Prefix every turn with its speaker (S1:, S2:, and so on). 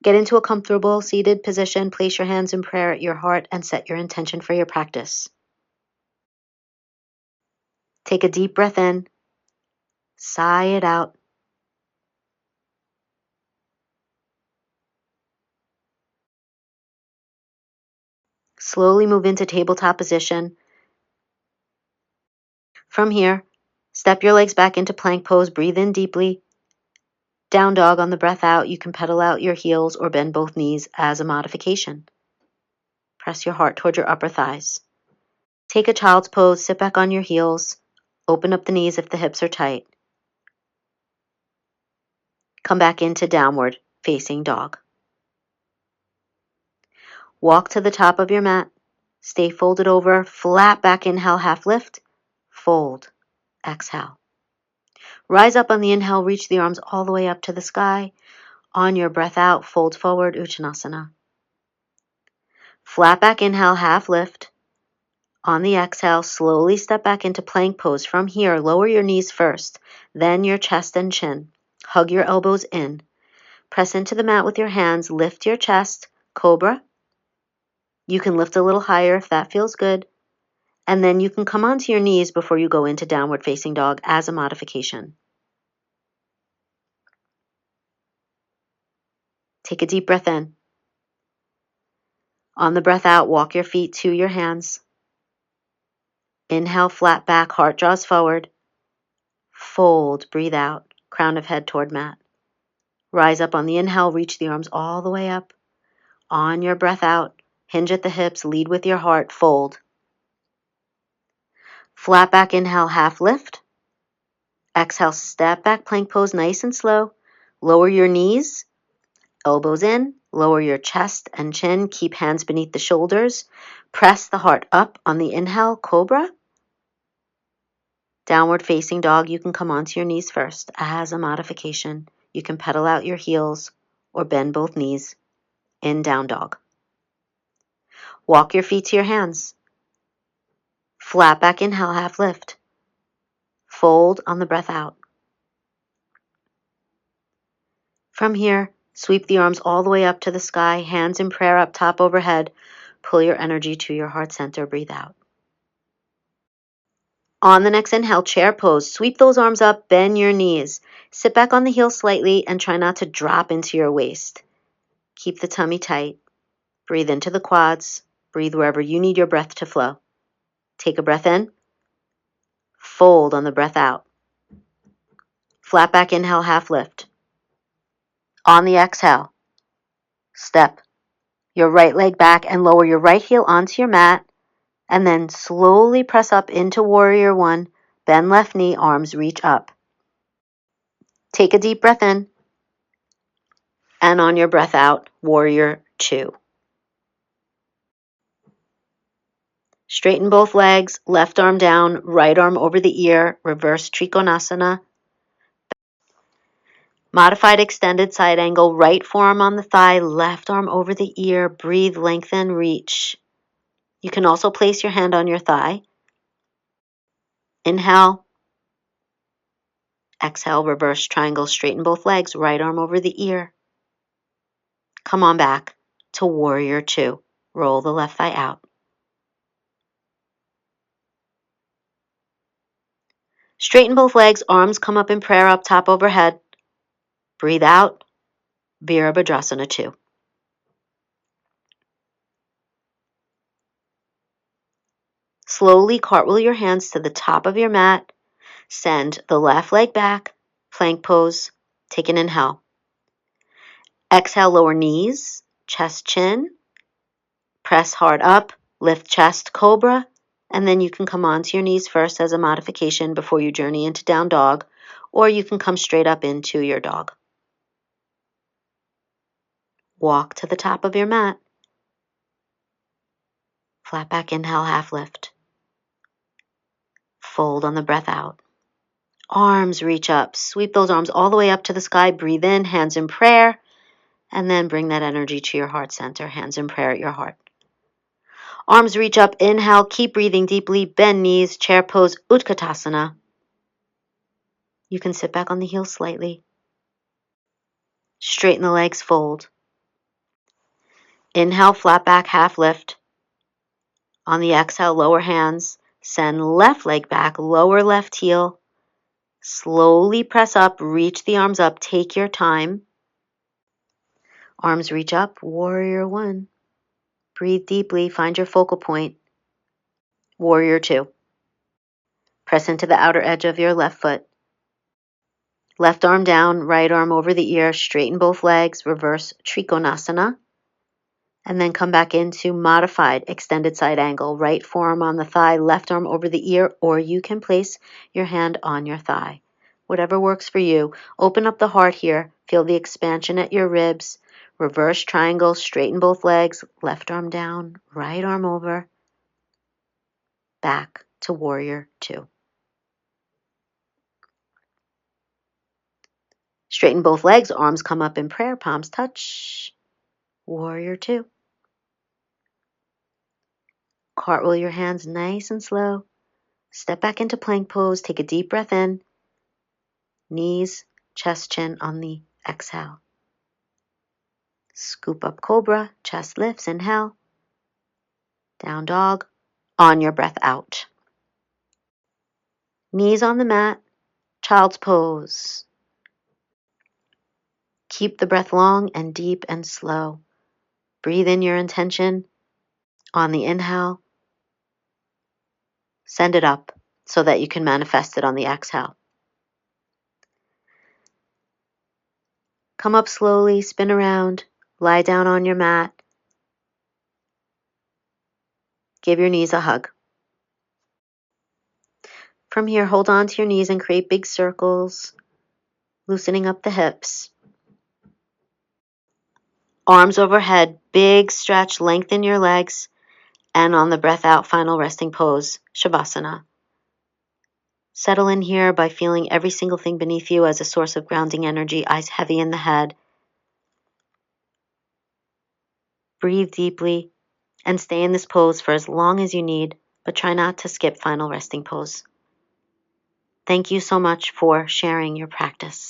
S1: Get into a comfortable seated position, place your hands in prayer at your heart, and set your intention for your practice. Take a deep breath in, sigh it out. Slowly move into tabletop position. From here, step your legs back into plank pose, breathe in deeply. Down dog on the breath out, you can pedal out your heels or bend both knees as a modification. Press your heart toward your upper thighs. Take a child's pose, sit back on your heels, open up the knees if the hips are tight. Come back into downward facing dog. Walk to the top of your mat, stay folded over, flat back inhale, half lift, fold, exhale. Rise up on the inhale, reach the arms all the way up to the sky. On your breath out, fold forward, Uttanasana. Flat back inhale, half lift. On the exhale, slowly step back into plank pose. From here, lower your knees first, then your chest and chin. Hug your elbows in. Press into the mat with your hands, lift your chest, cobra. You can lift a little higher if that feels good. And then you can come onto your knees before you go into downward facing dog as a modification. Take a deep breath in. On the breath out, walk your feet to your hands. Inhale, flat back, heart draws forward. Fold, breathe out, crown of head toward mat. Rise up on the inhale, reach the arms all the way up. On your breath out, hinge at the hips, lead with your heart, fold. Flat back inhale, half lift. Exhale, step back, plank pose, nice and slow. Lower your knees, elbows in, lower your chest and chin, keep hands beneath the shoulders. Press the heart up on the inhale, cobra. Downward facing dog, you can come onto your knees first as a modification. You can pedal out your heels or bend both knees in down dog. Walk your feet to your hands. Flat back inhale, half lift. Fold on the breath out. From here, sweep the arms all the way up to the sky, hands in prayer up top overhead. Pull your energy to your heart center, breathe out. On the next inhale, chair pose. Sweep those arms up, bend your knees. Sit back on the heels slightly and try not to drop into your waist. Keep the tummy tight. Breathe into the quads. Breathe wherever you need your breath to flow. Take a breath in. Fold on the breath out. Flat back inhale, half lift. On the exhale, step your right leg back and lower your right heel onto your mat. And then slowly press up into warrior one. Bend left knee, arms reach up. Take a deep breath in. And on your breath out, warrior two. Straighten both legs, left arm down, right arm over the ear, reverse Trikonasana. Modified extended side angle, right forearm on the thigh, left arm over the ear, breathe, lengthen, reach. You can also place your hand on your thigh. Inhale. Exhale, reverse triangle, straighten both legs, right arm over the ear. Come on back to warrior two. Roll the left thigh out. Straighten both legs, arms come up in prayer up top overhead. Breathe out, Virabhadrasana 2. Slowly cartwheel your hands to the top of your mat. Send the left leg back, plank pose. Take an inhale. Exhale, lower knees, chest, chin. Press hard up, lift chest, cobra. And then you can come onto your knees first as a modification before you journey into down dog, or you can come straight up into your dog. Walk to the top of your mat. Flat back inhale, half lift. Fold on the breath out. Arms reach up. Sweep those arms all the way up to the sky. Breathe in, hands in prayer. And then bring that energy to your heart center. Hands in prayer at your heart. Arms reach up. Inhale. Keep breathing deeply. Bend knees. Chair pose. Utkatasana. You can sit back on the heels slightly. Straighten the legs. Fold. Inhale, flat back, half lift. On the exhale, lower hands. Send left leg back, lower left heel. Slowly press up, reach the arms up, take your time. Arms reach up, warrior one. Breathe deeply, find your focal point. Warrior two. Press into the outer edge of your left foot. Left arm down, right arm over the ear, straighten both legs, reverse Trikonasana. And then come back into modified extended side angle. Right forearm on the thigh, left arm over the ear, or you can place your hand on your thigh. Whatever works for you. Open up the heart here. Feel the expansion at your ribs. Reverse triangle, straighten both legs, left arm down, right arm over. Back to warrior two. Straighten both legs, arms come up in prayer, palms touch. Warrior two. Cartwheel your hands nice and slow. Step back into plank pose. Take a deep breath in. Knees, chest, chin on the exhale. Scoop up cobra, chest lifts, inhale. Down dog, on your breath out. Knees on the mat, child's pose. Keep the breath long and deep and slow. Breathe in your intention. On the inhale, send it up so that you can manifest it on the exhale. Come up slowly, spin around, lie down on your mat. Give your knees a hug. From here, hold on to your knees and create big circles, loosening up the hips. Arms overhead, big stretch, lengthen your legs, and on the breath out, final resting pose, Shavasana. Settle in here by feeling every single thing beneath you as a source of grounding energy, eyes heavy in the head. Breathe deeply and stay in this pose for as long as you need, but try not to skip final resting pose. Thank you so much for sharing your practice.